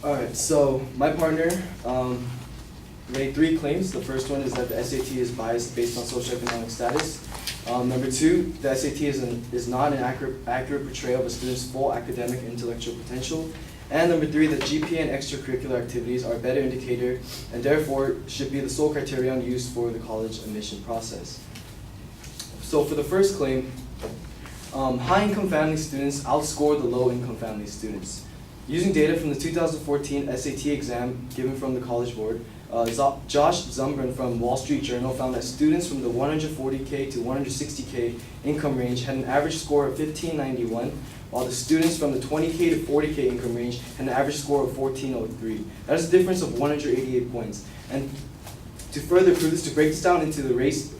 Alright, so my partner made three claims. The first one is that the SAT is biased based on socioeconomic status. Number two, the SAT is not an accurate portrayal of a student's full academic and intellectual potential. And number three, that GPA and extracurricular activities are a better indicator and therefore should be the sole criterion used for the college admission process. So for the first claim, high-income family students outscore the low-income family students. Using data from the 2014 SAT exam given from the College Board, Josh Zumbrin from Wall Street Journal found that students from the 140K to 160K income range had an average score of 1591, while the students from the 20K to 40K income range had an average score of 1403. That is a difference of 188 points. And to further prove this, to break this down into the race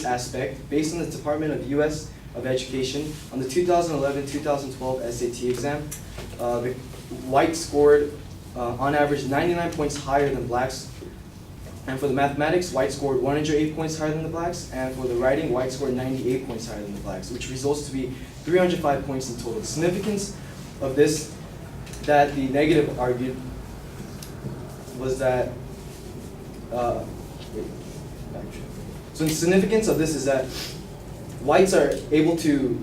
aspect, based on the Department of U.S. of Education, on the 2011-2012 SAT exam, the whites scored on average 99 points higher than blacks. And for the mathematics, whites scored 108 points higher than the blacks. And for the writing, whites scored 98 points higher than the blacks, which results to be 305 points in total. The significance of this, that the negative argued, was that, so the significance of this is that whites are able to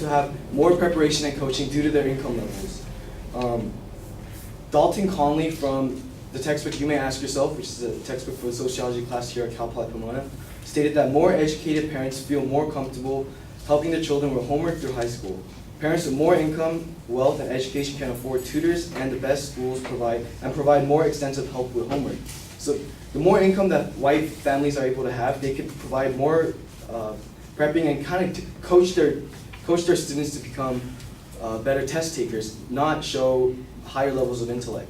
have more preparation and coaching due to their income levels. Dalton Conley from the textbook You May Ask Yourself, which is a textbook for the sociology class here at Cal Poly Pomona, stated that more educated parents feel more comfortable helping their children with homework through high school. Parents with more income, wealth, and education can afford tutors, and the best schools provide more extensive help with homework. So the more income that white families are able to have, they can provide more prepping and kind of coach their students to become better test takers, not show higher levels of intellect.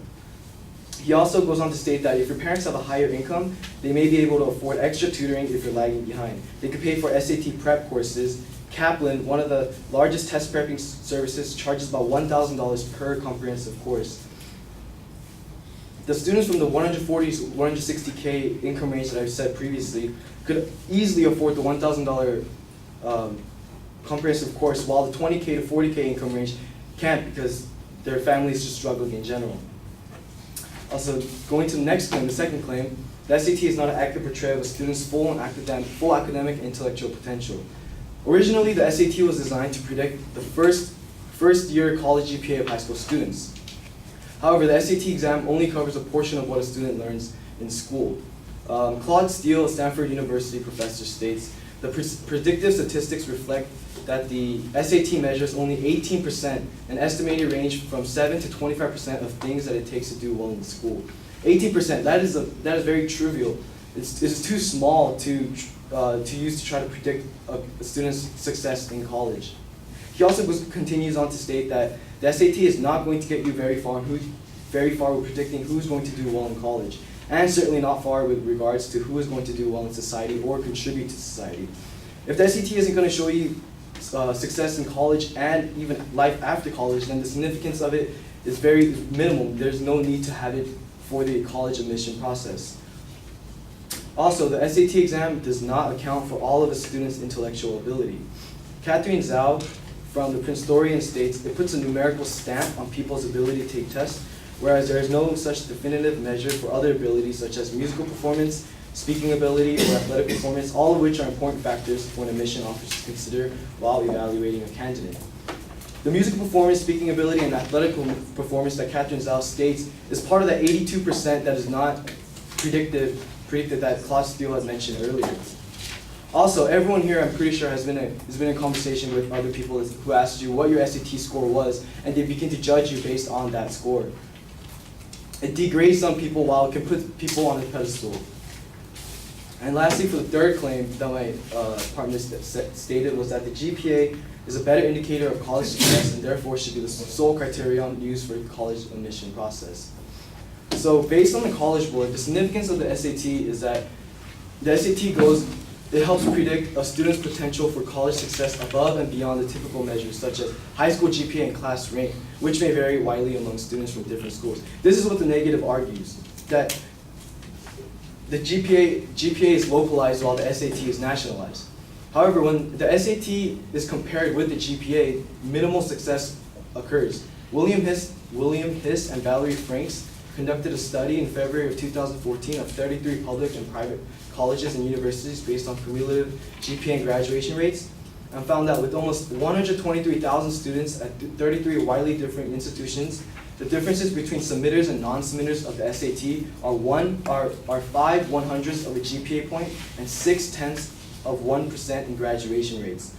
He also goes on to state that if your parents have a higher income, they may be able to afford extra tutoring if you're lagging behind. They could pay for SAT prep courses. Kaplan, one of the largest test prepping services, charges about $1,000 per comprehensive course. The students from the 140 to 160K income range that I've said previously could easily afford the $1,000 comprehensive course, while the 20K to 40K income range can't because their family is just struggling in general. Also, going to the next claim, the second claim, the SAT is not an accurate portrayal of a student's full academic and intellectual potential. Originally, the SAT was designed to predict the first-year college GPA of high school students. However, the SAT exam only covers a portion of what a student learns in school. Claude Steele, a Stanford University professor, states, the predictive statistics reflect that the SAT measures only 18%, an estimated range from 7 to 25% of things that it takes to do well in school. 18%, that is very trivial. It's too small to use to try to predict a student's success in college. He also continues on to state that the SAT is not going to get you very far with predicting who's going to do well in college, and certainly not far with regards to who is going to do well in society or contribute to society. If the SAT isn't going to show you success in college and even life after college, then the significance of it is very minimal. There's no need to have it for the college admission process. Also, the SAT exam does not account for all of a student's intellectual ability. Catherine Zhao from the Princetory states, it puts a numerical stamp on people's ability to take tests, whereas there is no such definitive measure for other abilities such as musical performance, speaking ability, or athletic performance, all of which are important factors for an admission officer to consider while evaluating a candidate. The musical performance, speaking ability, and athletic performance that Catherine Zhao states is part of that 82% that is not predicted that Claude Steele has mentioned earlier. Also, everyone here, I'm pretty sure, has been in conversation with other people who asked you what your SAT score was, and they begin to judge you based on that score. It degrades some people while it can put people on a pedestal. And lastly, for the third claim that my partner stated was that the GPA is a better indicator of college success and therefore should be the sole criterion used for the college admission process. So based on the College Board, the significance of the SAT is that the SAT it helps predict a student's potential for college success above and beyond the typical measures such as high school GPA and class rank, which may vary widely among students from different schools. This is what the negative argues, that the GPA is localized while the SAT is nationalized. However, when the SAT is compared with the GPA, minimal success occurs. William Hiss and Valerie Franks conducted a study in February of 2014 of 33 public and private colleges and universities based on cumulative GPA and graduation rates, and found that with almost 123,000 students at 33 widely different institutions, the differences between submitters and non-submitters of the SAT are 5 100ths of a GPA point and 6/10 of 1% in graduation rates.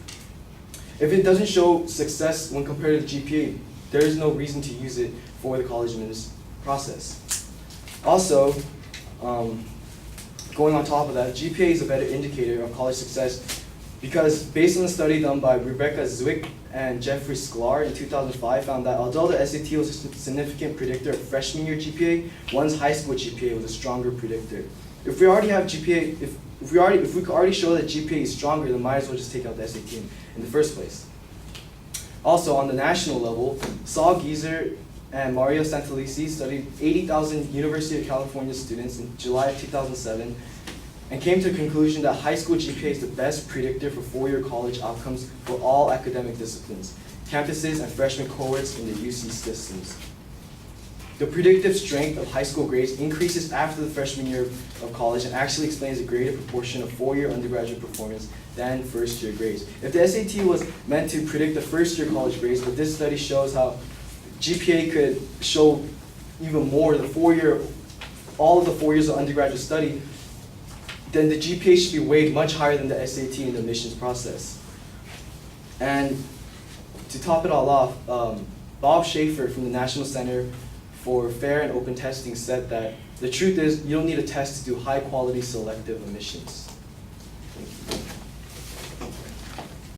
If it doesn't show success when compared to the GPA, there is no reason to use it for the college admissions process. Also, going on top of that, GPA is a better indicator of college success because based on a study done by Rebecca Zwick and Jeffrey Sklar in 2005 found that although the SAT was a significant predictor of freshman year GPA, one's high school GPA was a stronger predictor. If we already have GPA, if we could already show that GPA is stronger, then might as well just take out the SAT in the first place. Also, on the national level, Saul Gieser and Mario Santelici studied 80,000 University of California students in July of 2007 and came to the conclusion that high school GPA is the best predictor for four-year college outcomes for all academic disciplines, campuses, and freshman cohorts in the UC systems. The predictive strength of high school grades increases after the freshman year of college and actually explains a greater proportion of four-year undergraduate performance than first-year grades. If the SAT was meant to predict the first-year college grades, but this study shows how GPA could show even more all of the 4 years of undergraduate study, then the GPA should be weighed much higher than the SAT in the admissions process. And to top it all off, Bob Schaefer from the National Center for Fair and Open Testing said that the truth is you don't need a test to do high quality selective admissions.